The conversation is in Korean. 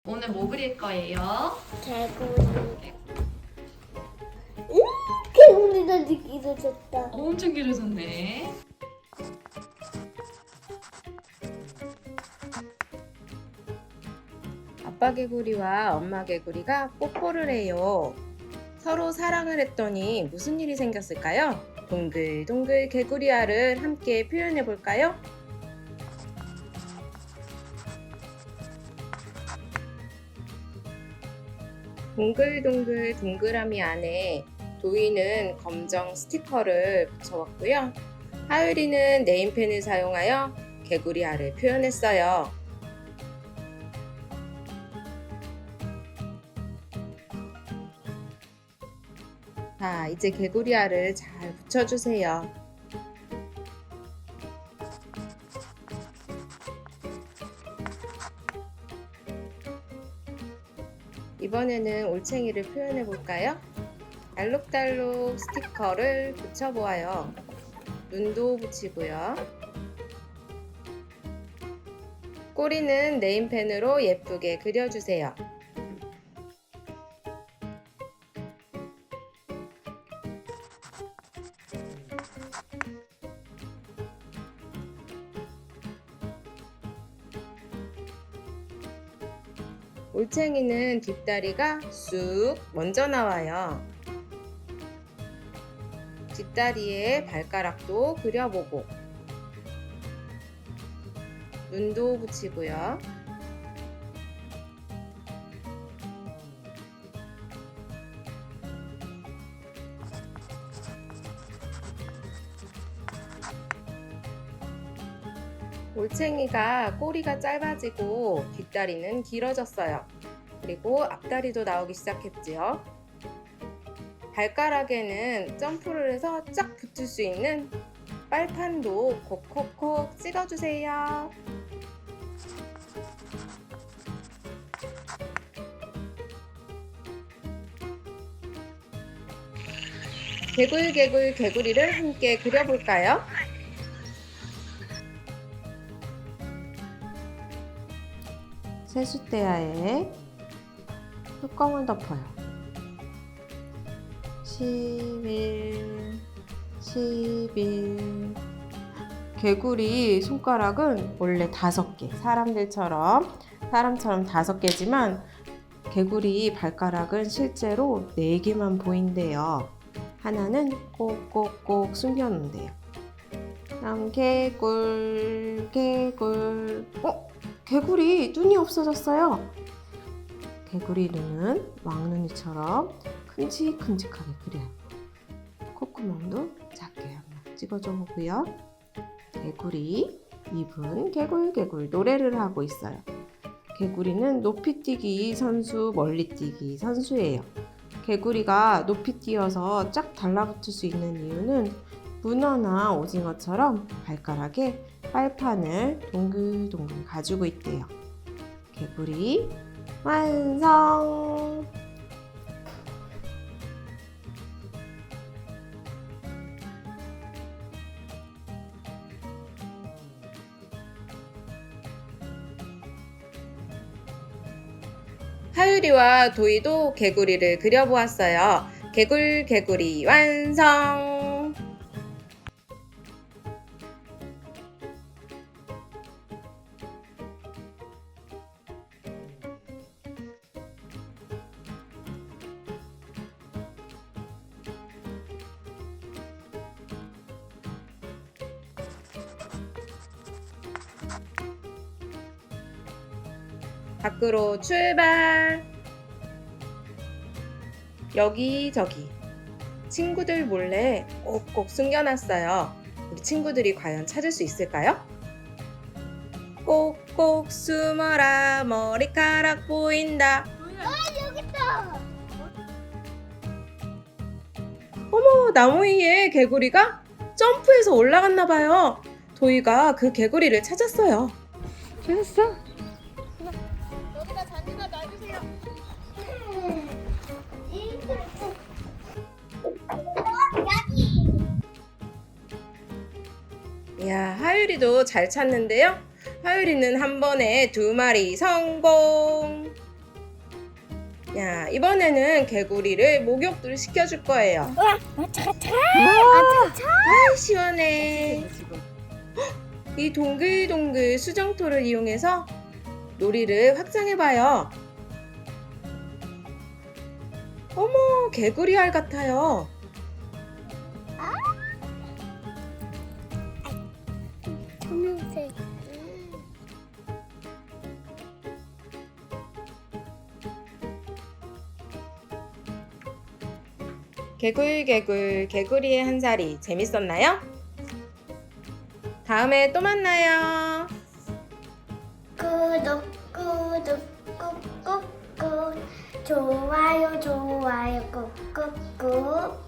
오늘 뭐 그릴 거예요? 개구리. 개구리가 길어졌다. 엄청 길어졌네. 아빠 개구리와 엄마 개구리가 뽀뽀를 해요. 서로 사랑을 했더니 무슨 일이 생겼을까요? 동글동글 개구리알을 함께 표현해 볼까요? 동글동글 동그라미 안에 도희는 검정 스티커를 붙여왔고요. 하율이는 네임펜을 사용하여 개구리알을 표현했어요. 자, 이제 개구리알을 잘 붙여주세요. 이번에는 올챙이를 표현해 볼까요? 알록달록 스티커를 붙여보아요. 눈도 붙이고요. 꼬리는 네임펜으로 예쁘게 그려주세요. 올챙이는 뒷다리가 쑥 먼저 나와요. 뒷다리에 발가락도 그려보고 눈도 붙이고요. 올챙이가 꼬리가 짧아지고 뒷다리는 길어졌어요. 그리고 앞다리도 나오기 시작했지요. 발가락에는 점프를 해서 쫙 붙을 수 있는 빨판도 콕콕콕 찍어주세요. 개굴개굴 개구리를 함께 그려볼까요? 세숫대야에 뚜껑을 덮어요. 11, 11. 개구리 손가락은 원래 5개, 사람처럼 5개지만 개구리 발가락은 실제로 4개만 보인대요. 하나는 꼭꼭꼭 숨겨놓은대요. 다음 개굴. 개구리 눈이 없어졌어요. 개구리 눈은 왕눈이처럼 큼직큼직하게 그려요. 콧구멍도 작게 한번 찍어줘 보고요. 개구리 입은 개굴개굴 노래를 하고 있어요. 개구리는 높이뛰기 선수, 멀리뛰기 선수예요. 개구리가 높이 뛰어서 쫙 달라붙을 수 있는 이유는 문어나 오징어처럼 발가락에 빨판을 동글동글 가지고 있대요. 개구리 완성! 하율이와 도희도 개구리를 그려보았어요. 개구리 완성! 밖으로 출발! 여기저기 친구들 몰래 꼭꼭 숨겨놨어요. 우리 친구들이 과연 찾을 수 있을까요? 꼭꼭 숨어라, 머리카락 보인다. 여기 있다. 어머, 나무 위에 개구리가 점프해서 올라갔나봐요. 도희가 그 개구리를 찾았어요. 찾았어? 여기다 잔디나 놔주세요. 이야, 하율이도 잘 찾는데요. 하율이는 한 번에 2마리 성공! 야, 이번에는 개구리를 목욕을 시켜줄 거예요. 와, 차차. 아, 시원해. 이 동글동글 수정토를 이용해서 놀이를 확장해봐요. 어머, 개구리 알 같아요. 초록색. 개굴개굴 개구리의 한 살이 재밌었나요? 다음에 또 만나요. 구독 꾹꾹 꾹꾹 좋아요 꾹꾹꾹